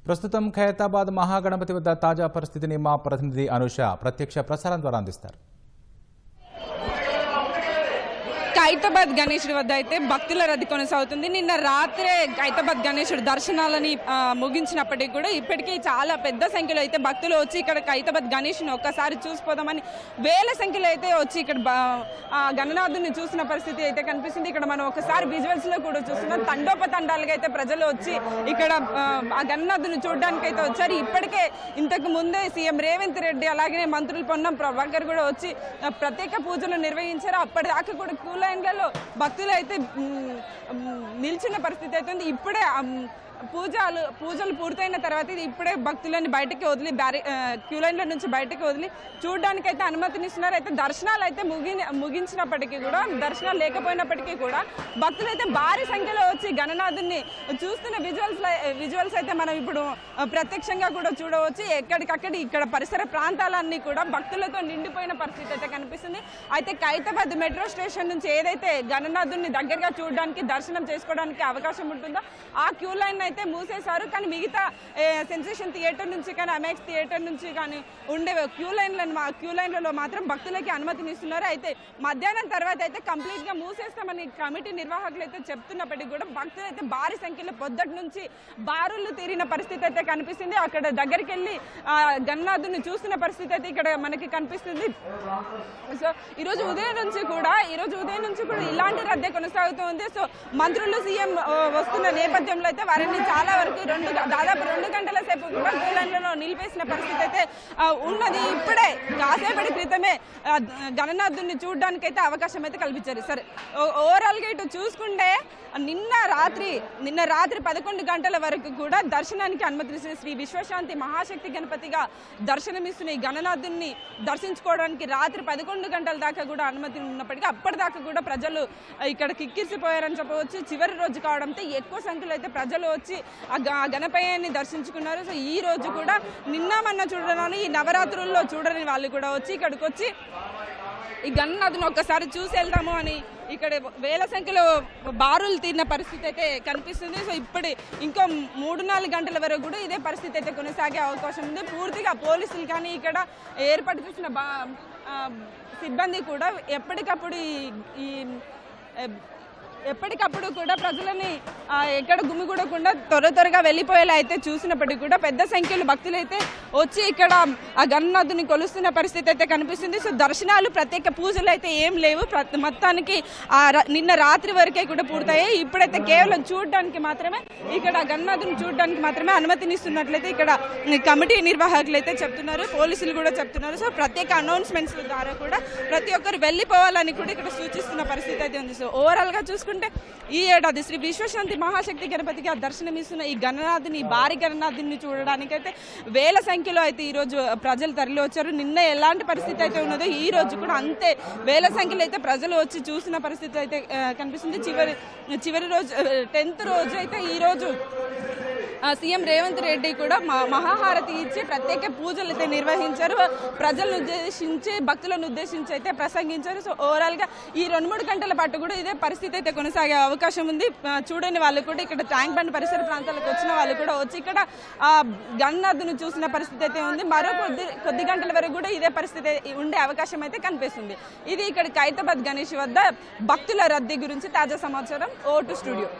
ప్రస్తుతం ఖైరతాబాద్ మహాగణపతి వద్ద తాజా పరిస్థితిని మా ప్రతినిధి అనుష ప్రత్యక్ష ప్రసారం ద్వారా అందిస్తారు. ఖైరతాబాద్ గణేశుడి వద్ద అయితే భక్తుల రద్దీ కొనసాగుతుంది. నిన్న రాత్రే ఖైరతాబాద్ గణేశుడి దర్శనాలని ముగించినప్పటికీ కూడా ఇప్పటికీ చాలా పెద్ద సంఖ్యలో అయితే భక్తులు వచ్చి ఇక్కడ ఖైరతాబాద్ గణేశుని ఒక్కసారి చూసిపోదామని వేల సంఖ్యలో అయితే వచ్చి ఇక్కడ గణనాథుని చూసిన పరిస్థితి అయితే కనిపిస్తుంది. ఇక్కడ మనం ఒకసారి విజువల్స్ లో కూడా చూస్తున్నాం. తండోపతండాలుగా అయితే ప్రజలు వచ్చి ఇక్కడ ఆ గణనాథుని చూడడానికి అయితే వచ్చారు. ఇప్పటికే ఇంతకు ముందే సీఎం రేవంత్ రెడ్డి అలాగే మంత్రులు పొన్నం ప్రభాకర్ కూడా వచ్చి ప్రత్యేక పూజలు నిర్వహించారు. అప్పటిదాకా కూడా క్యూ లైన్లలో భక్తులు అయితే నిల్చిన పరిస్థితి అయితే ఉంది. ఇప్పుడే పూజలు పూర్తయిన తర్వాత ఇప్పుడే భక్తులని బయటకి వదిలి క్యూ లైన్ల నుంచి బయటకు వదిలి చూడడానికి అయితే అనుమతినిస్తున్నారు. అయితే దర్శనాలు అయితే ముగించినప్పటికీ కూడా, దర్శనాలు లేకపోయినప్పటికీ కూడా భక్తులు అయితే భారీ సంఖ్యలో వచ్చి గణనాథుని చూస్తున్న విజువల్స్ అయితే మనం ఇప్పుడు ప్రత్యక్షంగా కూడా చూడవచ్చు. ఎక్కడికక్కడ ఇక్కడ పరిసర ప్రాంతాలన్నీ కూడా భక్తులతో నిండిపోయిన పరిస్థితి అయితే కనిపిస్తుంది. అయితే ఖైరతాబాద్ మెట్రో స్టేషన్ నుంచి ఏదైతే గణనాథుని దగ్గరగా చూడడానికి దర్శనం చేసుకోవడానికి అవకాశం ఉంటుందో ఆ క్యూ లైన్ అయితే మూసేశారు. కానీ మిగతా సెన్సేషన్ థియేటర్ నుంచి కానీ అమెక్స్ థియేటర్ నుంచి కానీ ఉండే క్యూ లైన్లలో మాత్రం భక్తులకి అనుమతినిస్తున్నారు. అయితే మధ్యాహ్నం తర్వాత అయితే కంప్లీట్ గా మూసేస్తామని కమిటీ నిర్వాహకులు అయితే చెప్తున్నప్పటికీ కూడా భక్తులు అయితే భారీ సంఖ్యలో పొద్దుటి నుంచి బారులు తీరిన పరిస్థితి అయితే కనిపిస్తుంది. అక్కడ దగ్గరికి వెళ్ళి గణనాథుని చూస్తున్న పరిస్థితి అయితే ఇక్కడ మనకి కనిపిస్తుంది. సో ఈరోజు ఉదయం నుంచి కూడా ఇలాంటి రద్దే కొనసాగుతుంది. సో మంత్రులు సీఎం వస్తున్న నేపథ్యంలో అయితే వారిని చాలా వరకు దాదాపు 2 గంటల సేపు కూడా క్యూ లైన్లలో నిలిపేసిన పరిస్థితి అయితే ఉన్నది. ఇప్పుడే కాసేపటి క్రితమే గణనాథుని చూడడానికి అయితే అవకాశం అయితే కల్పించారు. సరే, ఓవరాల్ గా ఇటు చూసుకుంటే నిన్న రాత్రి 11 గంటల వరకు కూడా దర్శనానికి అనుమతిస్తున్న శ్రీ విశ్వశాంతి మహాశక్తి గణపతిగా దర్శనమిస్తున్న ఈ గణనాథుని దర్శించుకోవడానికి రాత్రి 11 గంటల దాకా కూడా అనుమతి ఉన్నప్పటికీ అప్పటిదాకా కూడా ప్రజలు ఇక్కడ కిక్కిరిసిపోయారని చెప్పవచ్చు. చివరి రోజు కావడంతో ఎక్కువ సంఖ్యలో అయితే ప్రజలు వచ్చి ఆ గణపయ్యని దర్శించుకున్నారు. సో ఈ రోజు కూడా నిన్న మొన్న చూడడానికి ఈ నవరాత్రుల్లో చూడని వాళ్ళు కూడా వచ్చి ఇక్కడికి వచ్చి ఈ గణనాథుని ఒక్కసారి చూసి వెళ్దాము అని ఇక్కడ వేల సంఖ్యలో బారులు తీరిన పరిస్థితి అయితే కనిపిస్తుంది. సో ఇప్పుడు ఇంకో 3-4 గంటల వరకు కూడా ఇదే పరిస్థితి అయితే కొనసాగే అవకాశం ఉంది. పూర్తిగా పోలీసులు కానీ ఇక్కడ ఏర్పాటు చేసిన సిబ్బంది కూడా ఎప్పటికప్పుడు కూడా ప్రజలని ఎక్కడ గుమిగూడకుండా త్వరగా వెళ్ళిపోయేలా అయితే చూసినప్పటికీ కూడా పెద్ద సంఖ్యలో భక్తులు అయితే వచ్చి ఇక్కడ ఆ గణనాథుని కొలుస్తున్న పరిస్థితి అయితే కనిపిస్తుంది. సో దర్శనాలు ప్రత్యేక పూజలు అయితే ఏం లేవు. మొత్తానికి నిన్న రాత్రి వరకే కూడా పూర్తయ్యాయి. ఇప్పుడైతే కేవలం చూడడానికి మాత్రమే, ఇక్కడ గణనాథుని చూడడానికి మాత్రమే అనుమతినిస్తున్నట్లయితే ఇక్కడ కమిటీ నిర్వాహకులు అయితే చెప్తున్నారు, పోలీసులు కూడా చెప్తున్నారు. సో ప్రత్యేక అనౌన్స్మెంట్స్ ద్వారా కూడా ప్రతి ఒక్కరు వెళ్ళిపోవాలని కూడా ఇక్కడ సూచిస్తున్న పరిస్థితి అయితే ఉంది. సో ఓవరాల్ గా చూసుకుంటే ఈ ఏడాది శ్రీ విశ్వశాంతి మహాశక్తి గణపతికి దర్శనమిస్తున్న ఈ గణనాథుని, భారీ గణనాథుని చూడడానికి అయితే వేల సంఖ్యలో అయితే ఈ రోజు ప్రజలు తరలి వచ్చారు. నిన్న ఎలాంటి పరిస్థితి అయితే ఉన్నదో ఈ రోజు కూడా అంతే వేల సంఖ్యలో అయితే ప్రజలు వచ్చి చూసిన పరిస్థితి అయితే కనిపిస్తుంది. చివరి రోజు 10th రోజు అయితే ఈ రోజు సీఎం రేవంత్ రెడ్డి కూడా మహాహారతి ఇచ్చి ప్రత్యేక పూజలు అయితే నిర్వహించారు. ప్రజలను ఉద్దేశించి, భక్తులను ఉద్దేశించి అయితే ప్రసంగించారు. సో ఓవరాల్ గా ఈ 2-3 గంటల పాటు కూడా ఇదే పరిస్థితి అయితే కొనసాగే అవకాశం ఉంది. చూడని వాళ్ళు కూడా ఇక్కడ ట్యాంక్ బండ్ పరిసర ప్రాంతాలకు వచ్చిన వాళ్ళు కూడా వచ్చి ఇక్కడ గణనాథుని చూసిన పరిస్థితి అయితే ఉంది. మరో కొద్ది గంటల వరకు కూడా ఇదే పరిస్థితి ఉండే అవకాశం అయితే కనిపిస్తుంది. ఇది ఇక్కడ ఖైరతాబాద్ గణేష్ వద్ద భక్తుల రద్దీ గురించి తాజా సమాచారం. ఓ టు స్టూడియో.